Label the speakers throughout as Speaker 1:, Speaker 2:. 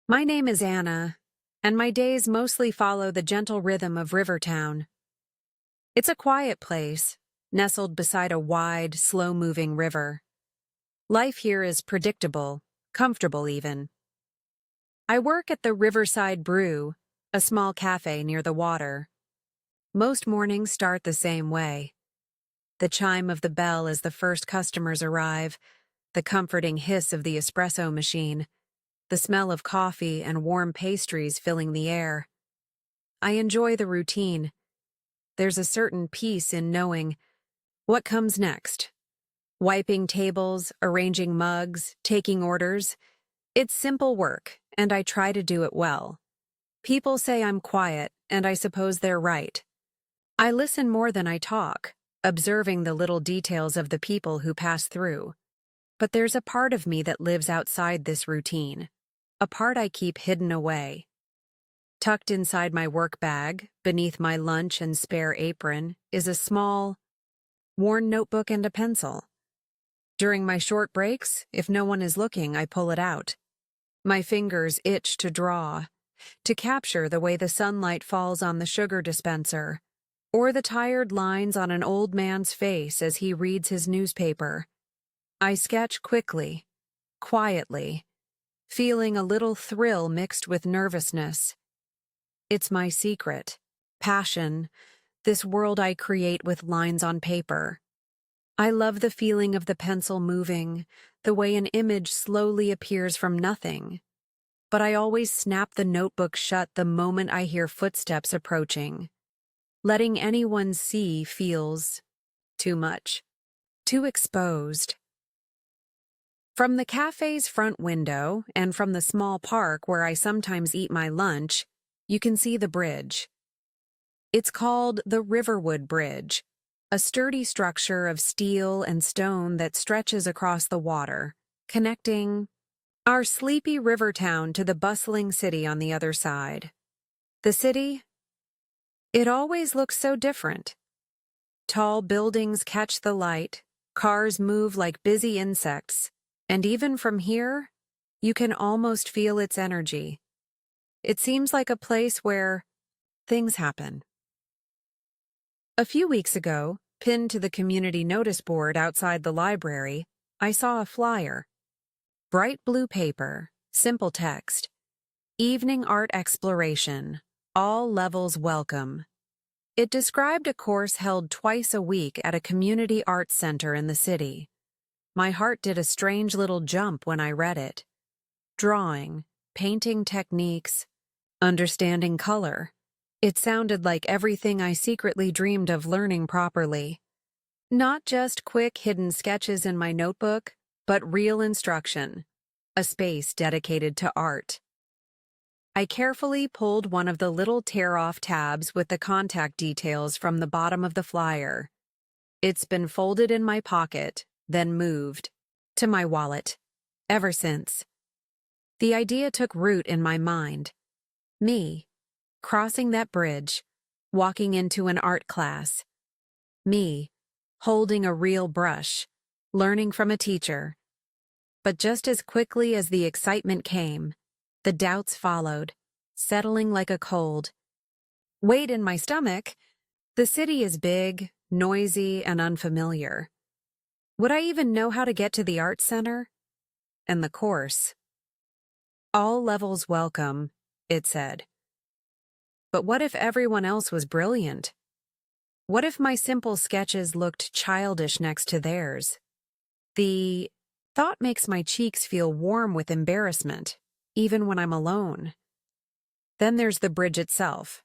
Speaker 1: My name is Anna, and my days mostly follow the gentle rhythm of Rivertown. It's a quiet place, nestled beside a wide, slow-moving river. Life here is predictable, comfortable even. I work at the Riverside Brew, a small cafe near the water. Most mornings start the same way. The chime of the bell as the first customers arrive, the comforting hiss of the espresso machine, the smell of coffee and warm pastries filling the air. I enjoy the routine. There's a certain peace in knowing what comes next. Wiping tables, arranging mugs, taking orders. It's simple work, and I try to do it well. People say I'm quiet, and I suppose they're right. I listen more than I talk, observing the little details of the people who pass through. But there's a part of me that lives outside this routine, a part I keep hidden away. Tucked inside my work bag, beneath my lunch and spare apron, is a small, worn notebook and a pencil. During my short breaks, if no one is looking, I pull it out. My fingers itch to draw, to capture the way the sunlight falls on the sugar dispenser, or the tired lines on an old man's face as he reads his newspaper. I sketch quickly, quietly, feeling a little thrill mixed with nervousness. It's my secret, passion, this world I create with lines on paper. I love the feeling of the pencil moving, the way an image slowly appears from nothing. But I always snap the notebook shut the moment I hear footsteps approaching. Letting anyone see feels too much, too exposed. From the cafe's front window and from the small park where I sometimes eat my lunch, you can see the bridge. It's called the Riverwood Bridge, a sturdy structure of steel and stone that stretches across the water, connecting our sleepy Rivertown to the bustling city on the other side. The city? It always looks so different. Tall buildings catch the light, cars move like busy insects, and even from here, you can almost feel its energy. It seems like a place where things happen. A few weeks ago, pinned to the community notice board outside the library, I saw a flyer. Bright blue paper, simple text. Evening art exploration. All levels welcome. It described a course held twice a week at a community arts center in the city. My heart did a strange little jump when I read it. Drawing, painting techniques, understanding color. It sounded like everything I secretly dreamed of learning properly. Not just quick hidden sketches in my notebook, but real instruction. A space dedicated to art. I carefully pulled one of the little tear-off tabs with the contact details from the bottom of the flyer. It's been folded in my pocket, then moved to my wallet. Ever since. The idea took root in my mind. Me, crossing that bridge, walking into an art class. Me, holding a real brush, learning from a teacher. But just as quickly as the excitement came, the doubts followed, settling like a cold. Weight in my stomach. The city is big, noisy, and unfamiliar. Would I even know how to get to the art center? And the course. All levels welcome, it said. But what if everyone else was brilliant? What if my simple sketches looked childish next to theirs? The thought makes my cheeks feel warm with embarrassment, even when I'm alone. Then there's the bridge itself.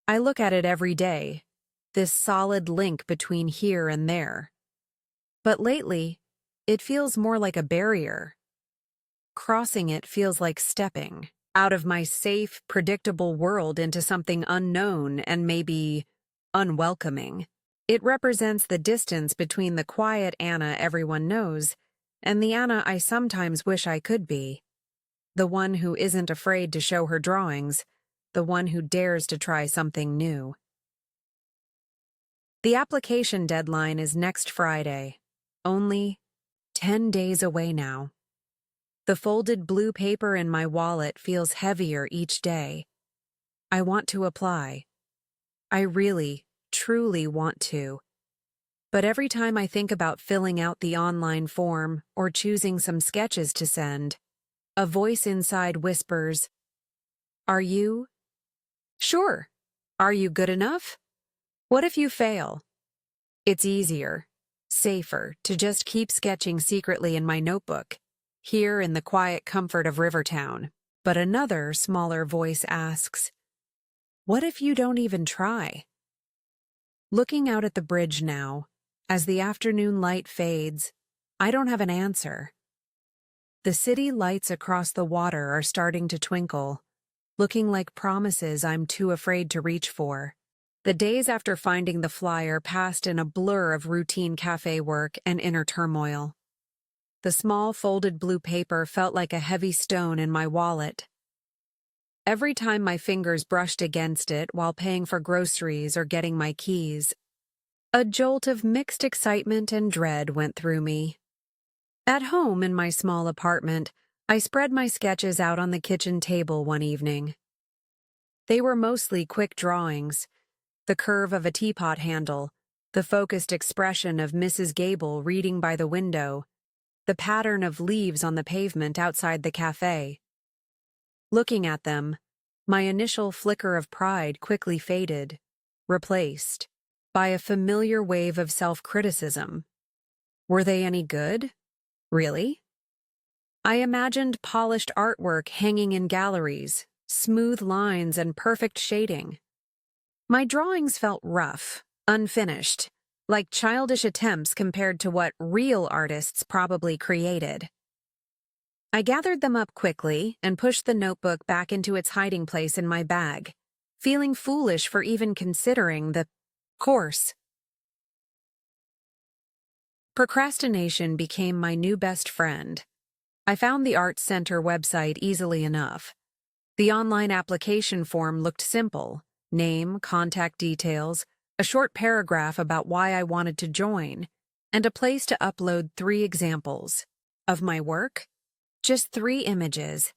Speaker 1: I look at it every day, this solid link between here and there. But lately, it feels more like a barrier. Crossing it feels like stepping out of my safe, predictable world into something unknown and maybe unwelcoming. It represents the distance between the quiet Anna everyone knows and the Anna I sometimes wish I could be. The one who isn't afraid to show her drawings, the one who dares to try something new. The application deadline is next Friday, only 10 days away now. The folded blue paper in my wallet feels heavier each day. I want to apply. I really, truly want to. But every time I think about filling out the online form or choosing some sketches to send, a voice inside whispers, "Are you? Sure. Are you good enough? What if you fail?" It's easier, safer, to just keep sketching secretly in my notebook, here in the quiet comfort of Rivertown. But another, smaller voice asks, "What if you don't even try?" Looking out at the bridge now, as the afternoon light fades, I don't have an answer. The city lights across the water are starting to twinkle, looking like promises I'm too afraid to reach for. The days after finding the flyer passed in a blur of routine cafe work and inner turmoil. The small folded blue paper felt like a heavy stone in my wallet. Every time my fingers brushed against it while paying for groceries or getting my keys, a jolt of mixed excitement and dread went through me. At home in my small apartment, I spread my sketches out on the kitchen table one evening. They were mostly quick drawings: the curve of a teapot handle, the focused expression of Mrs. Gable reading by the window, the pattern of leaves on the pavement outside the café. Looking at them, my initial flicker of pride quickly faded, replaced by a familiar wave of self-criticism. Were they any good? Really? I imagined polished artwork hanging in galleries, smooth lines and perfect shading. My drawings felt rough, unfinished, like childish attempts compared to what real artists probably created. I gathered them up quickly and pushed the notebook back into its hiding place in my bag, feeling foolish for even considering the course. Procrastination became my new best friend. I found the Arts Center website easily enough. The online application form looked simple: name, contact details, a short paragraph about why I wanted to join, and a place to upload 3 examples. Of my work? Just 3 images.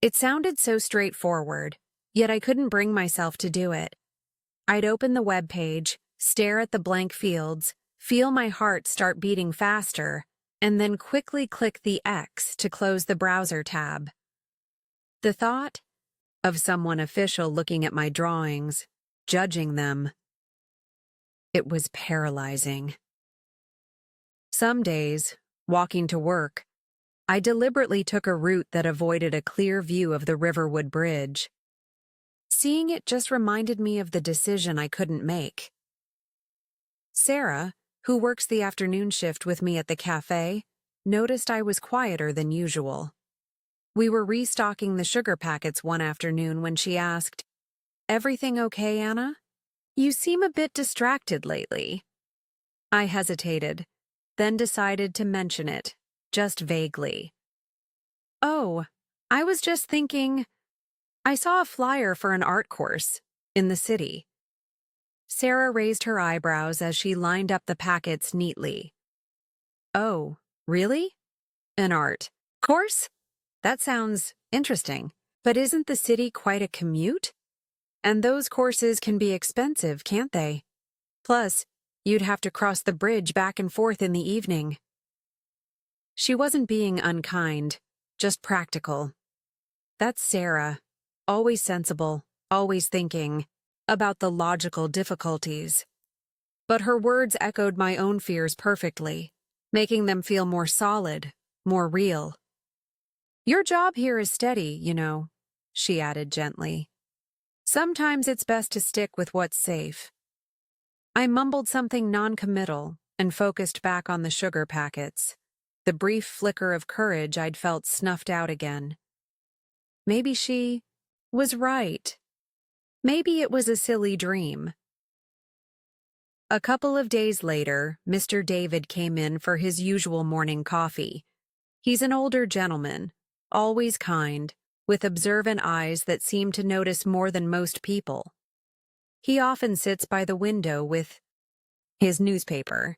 Speaker 1: It sounded so straightforward, yet I couldn't bring myself to do it. I'd open the web page, stare at the blank fields, feel my heart start beating faster, and then quickly click the X to close the browser tab. The thought of someone official looking at my drawings, judging them, it was paralyzing. Some days, walking to work, I deliberately took a route that avoided a clear view of the Riverwood Bridge. Seeing it just reminded me of the decision I couldn't make. Sarah, who works the afternoon shift with me at the cafe, noticed I was quieter than usual. We were restocking the sugar packets one afternoon when she asked, "Everything okay, Anna? You seem a bit distracted lately." I hesitated, then decided to mention it, just vaguely. "Oh, I was just thinking, I saw a flyer for an art course in the city." Sarah raised her eyebrows as she lined up the packets neatly. "Oh, really? An art course? That sounds interesting. But isn't the city quite a commute? And those courses can be expensive, can't they? Plus, you'd have to cross the bridge back and forth in the evening." She wasn't being unkind, just practical. That's Sarah. Always sensible, always thinking about the logical difficulties. But her words echoed my own fears perfectly, making them feel more solid, more real. "Your job here is steady, you know," she added gently. "Sometimes it's best to stick with what's safe." I mumbled something non-committal and focused back on the sugar packets. The brief flicker of courage I'd felt snuffed out again. Maybe she was right. Maybe it was a silly dream. A couple of days later, Mr. David came in for his usual morning coffee. He's an older gentleman, always kind, with observant eyes that seem to notice more than most people. He often sits by the window with his newspaper.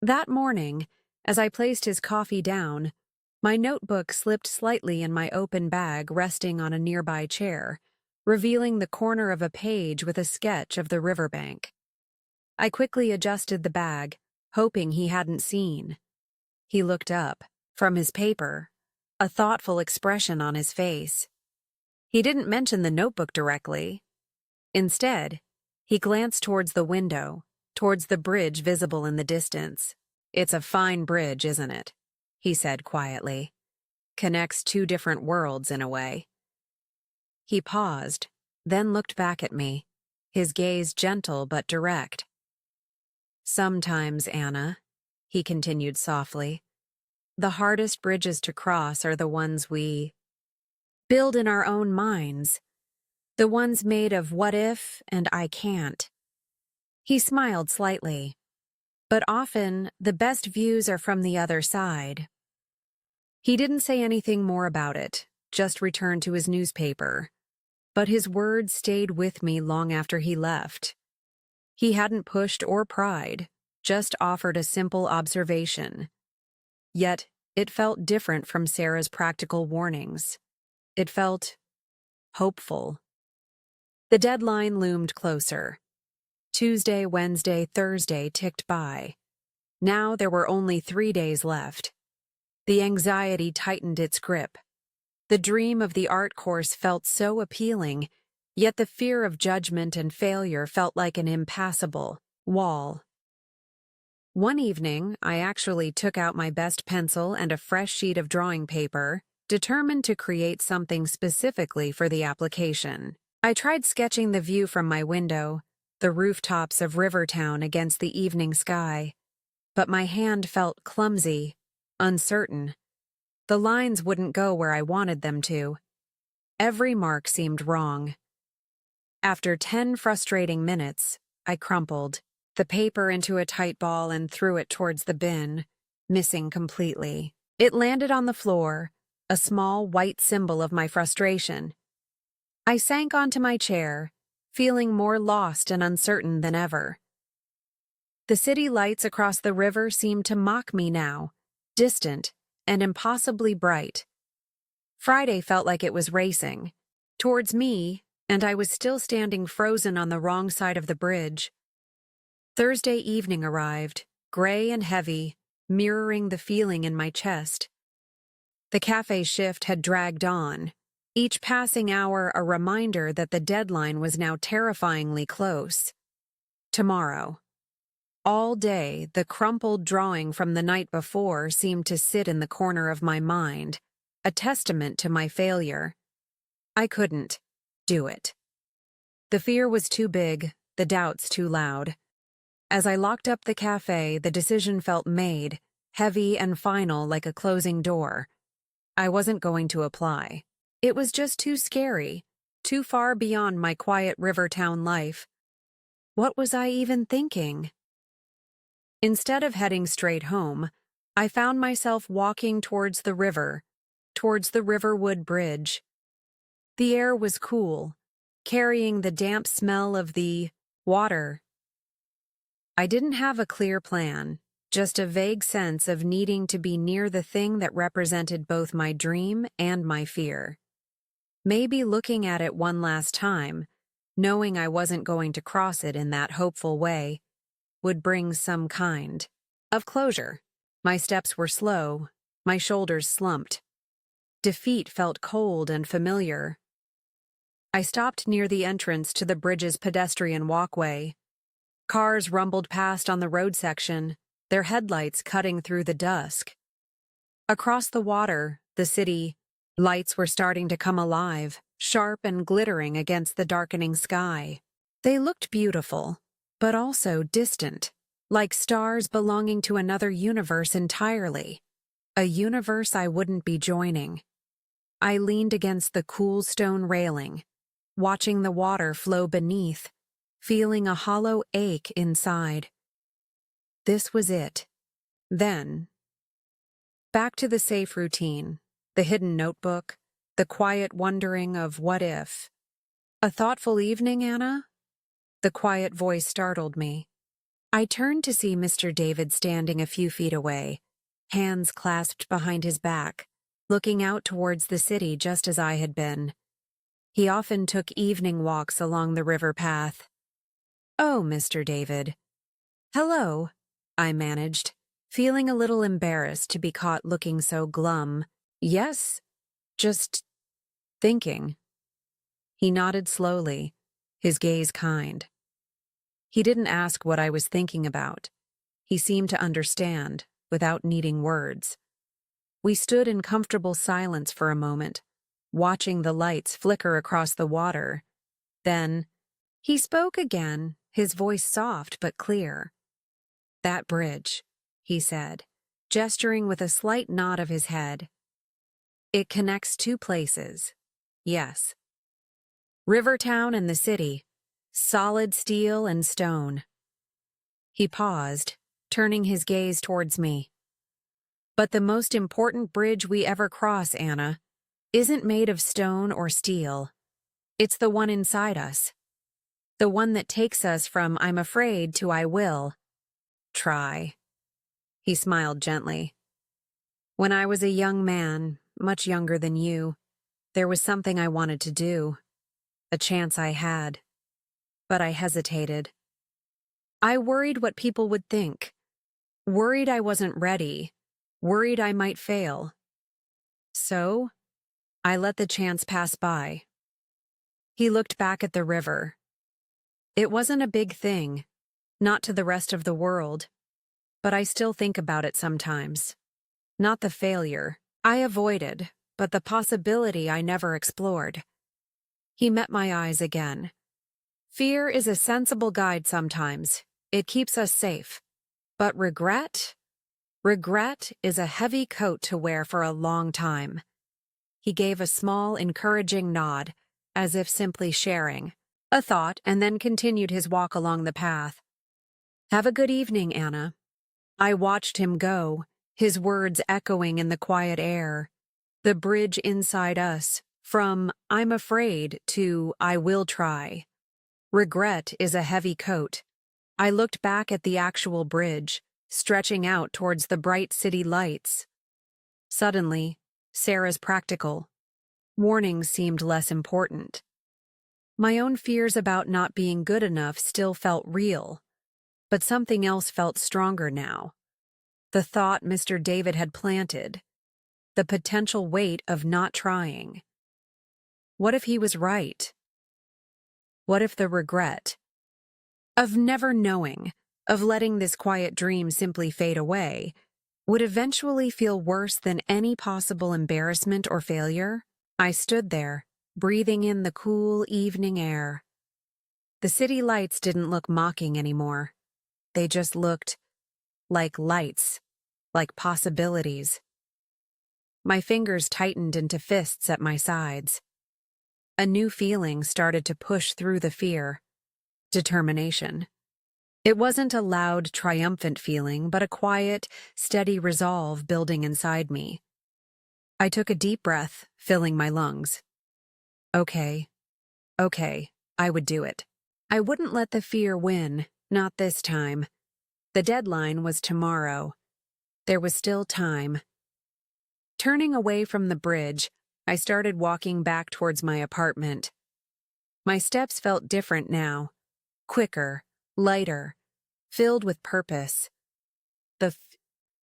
Speaker 1: That morning, as I placed his coffee down, My notebook slipped slightly in my open bag resting on a nearby chair, revealing the corner of a page with a sketch of the riverbank. I quickly adjusted the bag, hoping he hadn't seen. He looked up, from his paper, a thoughtful expression on his face. He didn't mention the notebook directly. Instead, he glanced towards the window, towards the bridge visible in the distance. "It's a fine bridge, isn't it?" he said quietly. "Connects two different worlds in a way." He paused, then looked back at me, his gaze gentle but direct. "Sometimes, Anna," he continued softly, "the hardest bridges to cross are the ones we build in our own minds, the ones made of what if and I can't." He smiled slightly. "But often, the best views are from the other side." He didn't say anything more about it, just returned to his newspaper. But his words stayed with me long after he left. He hadn't pushed or pried, just offered a simple observation. Yet, it felt different from Sarah's practical warnings. It felt hopeful. The deadline loomed closer. Tuesday, Wednesday, Thursday ticked by. Now there were only 3 days left. The anxiety tightened its grip. The dream of the art course felt so appealing, yet the fear of judgment and failure felt like an impassable wall. One evening, I actually took out my best pencil and a fresh sheet of drawing paper, determined to create something specifically for the application. I tried sketching the view from my window, the rooftops of Rivertown against the evening sky, but my hand felt clumsy, uncertain. The lines wouldn't go where I wanted them to. Every mark seemed wrong. After 10 frustrating minutes, I crumpled the paper into a tight ball and threw it towards the bin, missing completely. It landed on the floor, a small white symbol of my frustration. I sank onto my chair, feeling more lost and uncertain than ever. The city lights across the river seemed to mock me now, distant and impossibly bright. Friday felt like it was racing towards me, and I was still standing frozen on the wrong side of the bridge. Thursday evening arrived, gray and heavy, mirroring the feeling in my chest. The cafe shift had dragged on, each passing hour a reminder that the deadline was now terrifyingly close. Tomorrow. All day, the crumpled drawing from the night before seemed to sit in the corner of my mind, a testament to my failure. I couldn't do it. The fear was too big, the doubts too loud. As I locked up the cafe, the decision felt made, heavy and final like a closing door. I wasn't going to apply. It was just too scary, too far beyond my quiet Rivertown life. What was I even thinking? Instead of heading straight home, I found myself walking towards the river, towards the Riverwood Bridge. The air was cool, carrying the damp smell of the water. I didn't have a clear plan, just a vague sense of needing to be near the thing that represented both my dream and my fear. Maybe looking at it one last time, knowing I wasn't going to cross it in that hopeful way, would bring some kind of closure. My steps were slow, my shoulders slumped. Defeat felt cold and familiar. I stopped near the entrance to the bridge's pedestrian walkway. Cars rumbled past on the road section, their headlights cutting through the dusk. Across the water, the city lights were starting to come alive, sharp and glittering against the darkening sky. They looked beautiful, but also distant, like stars belonging to another universe entirely, a universe I wouldn't be joining. I leaned against the cool stone railing, watching the water flow beneath, feeling a hollow ache inside. This was it. Then, back to the safe routine, the hidden notebook, the quiet wondering of what if. "A thoughtful evening, Anna?" The quiet voice startled me. I turned to see Mr. David standing a few feet away, hands clasped behind his back, looking out towards the city just as I had been. He often took evening walks along the river path. "Oh, Mr. David." "Hello," I managed, feeling a little embarrassed to be caught looking so glum. "Yes, just thinking." He nodded slowly, his gaze kind. He didn't ask what I was thinking about. He seemed to understand, without needing words. We stood in comfortable silence for a moment, watching the lights flicker across the water. Then, he spoke again, his voice soft but clear. "That bridge," he said, gesturing with a slight nod of his head. "It connects two places. Yes. Rivertown and the city. Solid steel and stone." He paused, turning his gaze towards me. "But the most important bridge we ever cross, Anna, isn't made of stone or steel. It's the one inside us. The one that takes us from I'm afraid to I will try." He smiled gently. "When I was a young man, much younger than you, there was something I wanted to do. A chance I had. But I hesitated. I worried what people would think. Worried I wasn't ready. Worried I might fail. So, I let the chance pass by." He looked back at the river. "It wasn't a big thing, not to the rest of the world, but I still think about it sometimes. Not the failure I avoided, but the possibility I never explored." He met my eyes again. "Fear is a sensible guide sometimes. It keeps us safe. But regret? Regret is a heavy coat to wear for a long time." He gave a small, encouraging nod, as if simply sharing a thought, and then continued his walk along the path. "Have a good evening, Anna." I watched him go, his words echoing in the quiet air. The bridge inside us, from I'm afraid to I will try. Regret is a heavy coat. I looked back at the actual bridge, stretching out towards the bright city lights. Suddenly, Sarah's practical warnings seemed less important. My own fears about not being good enough still felt real, but something else felt stronger now. The thought Mr. David had planted, the potential weight of not trying. What if he was right? What if the regret of never knowing, of letting this quiet dream simply fade away, would eventually feel worse than any possible embarrassment or failure? I stood there, breathing in the cool evening air. The city lights didn't look mocking anymore. They just looked like lights, like possibilities. My fingers tightened into fists at my sides. A new feeling started to push through the fear. Determination. It wasn't a loud, triumphant feeling, but a quiet, steady resolve building inside me. I took a deep breath, filling my lungs. Okay, I would do it. I wouldn't let the fear win, not this time. The deadline was tomorrow. There was still time. Turning away from the bridge, I started walking back towards my apartment. My steps felt different now, quicker, lighter, filled with purpose. The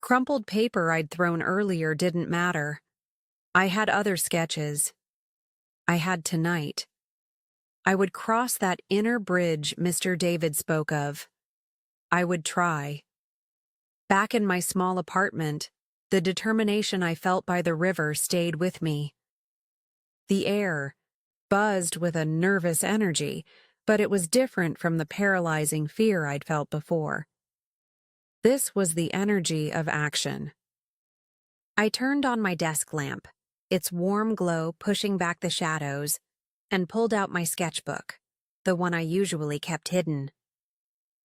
Speaker 1: crumpled paper I'd thrown earlier didn't matter. I had other sketches. I had tonight. I would cross that inner bridge Mr. David spoke of. I would try. Back in my small apartment, the determination I felt by the river stayed with me. The air buzzed with a nervous energy, but it was different from the paralyzing fear I'd felt before. This was the energy of action. I turned on my desk lamp, its warm glow pushing back the shadows, and pulled out my sketchbook, the one I usually kept hidden.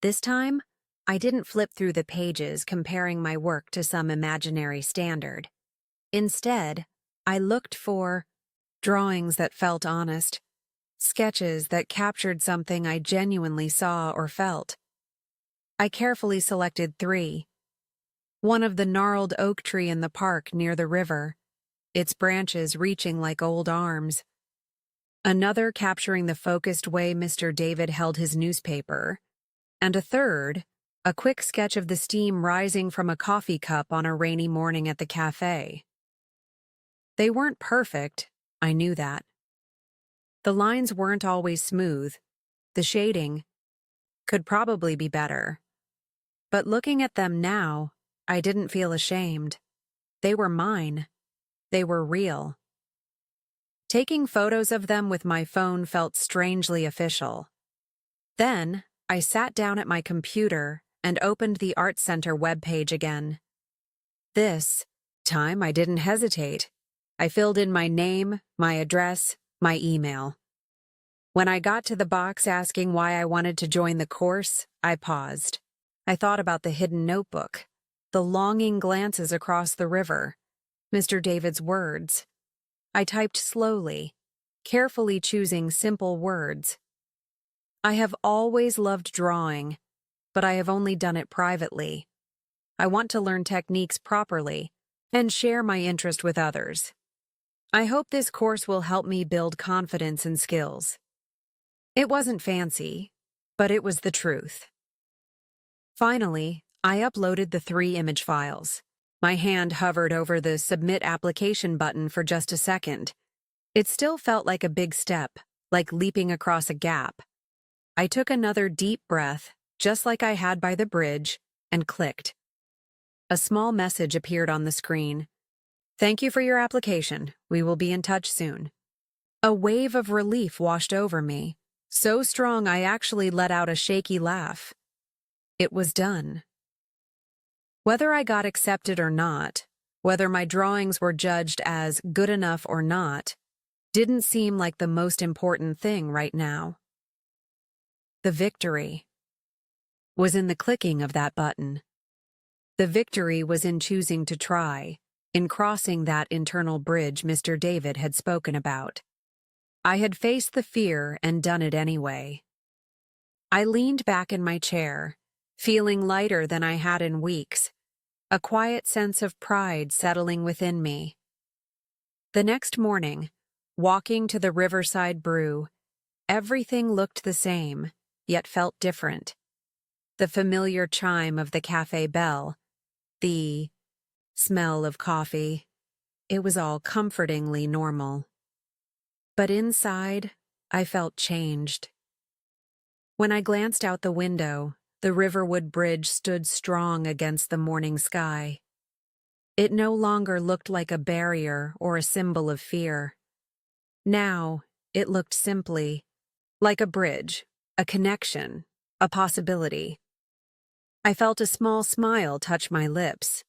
Speaker 1: This time, I didn't flip through the pages comparing my work to some imaginary standard. Instead, I looked for drawings that felt honest, sketches that captured something I genuinely saw or felt. I carefully selected 3. One of the gnarled oak tree in the park near the river, its branches reaching like old arms. Another capturing the focused way Mr. David held his newspaper. And a third, a quick sketch of the steam rising from a coffee cup on a rainy morning at the café. They weren't perfect, I knew that. The lines weren't always smooth. The shading could probably be better. But looking at them now, I didn't feel ashamed. They were mine. They were real. Taking photos of them with my phone felt strangely official. Then, I sat down at my computer and opened the Art Center webpage again. This time I didn't hesitate. I filled in my name, my address, my email. When I got to the box asking why I wanted to join the course, I paused. I thought about the hidden notebook, the longing glances across the river, Mr. David's words. I typed slowly, carefully choosing simple words. I have always loved drawing, but I have only done it privately. I want to learn techniques properly and share my interest with others. I hope this course will help me build confidence and skills. It wasn't fancy, but it was the truth. Finally, I uploaded the 3 image files. My hand hovered over the Submit Application button for just a second. It still felt like a big step, like leaping across a gap. I took another deep breath, just like I had by the bridge, and clicked. A small message appeared on the screen. "Thank you for your application. We will be in touch soon." A wave of relief washed over me, so strong I actually let out a shaky laugh. It was done. Whether I got accepted or not, whether my drawings were judged as good enough or not, didn't seem like the most important thing right now. The victory was in the clicking of that button. The victory was in choosing to try, in crossing that internal bridge Mr. David had spoken about. I had faced the fear and done it anyway. I leaned back in my chair, feeling lighter than I had in weeks, a quiet sense of pride settling within me. The next morning, walking to the Riverside Brew, everything looked the same, yet felt different. The familiar chime of the cafe bell, the smell of coffee, it was all comfortingly normal. But inside, I felt changed. When I glanced out the window, the Riverwood Bridge stood strong against the morning sky. It no longer looked like a barrier or a symbol of fear. Now, it looked simply like a bridge, a connection, a possibility. I felt a small smile touch my lips.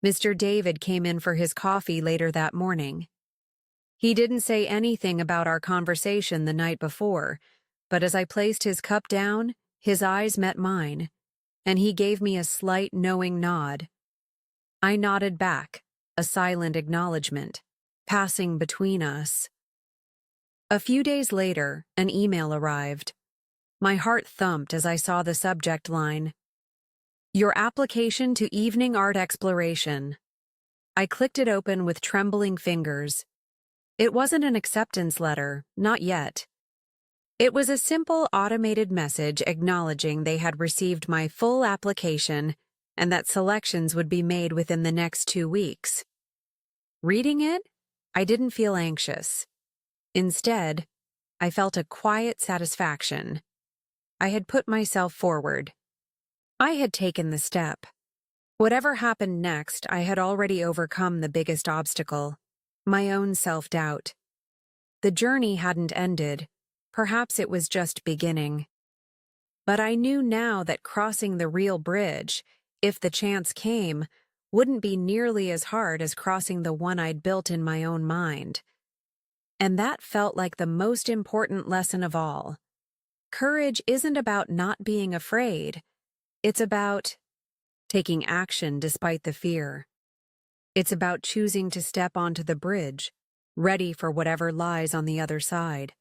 Speaker 1: Mr. David came in for his coffee later that morning. He didn't say anything about our conversation the night before, but as I placed his cup down, his eyes met mine, and he gave me a slight knowing nod. I nodded back, a silent acknowledgement, passing between us. A few days later, an email arrived. My heart thumped as I saw the subject line, "Your application to evening art exploration." I clicked it open with trembling fingers. It wasn't an acceptance letter, not yet. It was a simple automated message acknowledging they had received my full application and that selections would be made within the next 2 weeks. Reading it, I didn't feel anxious. Instead, I felt a quiet satisfaction. I had put myself forward. I had taken the step. Whatever happened next, I had already overcome the biggest obstacle, my own self-doubt. The journey hadn't ended. Perhaps it was just beginning. But I knew now that crossing the real bridge, if the chance came, wouldn't be nearly as hard as crossing the one I'd built in my own mind. And that felt like the most important lesson of all. Courage isn't about not being afraid. It's about taking action despite the fear. It's about choosing to step onto the bridge, ready for whatever lies on the other side.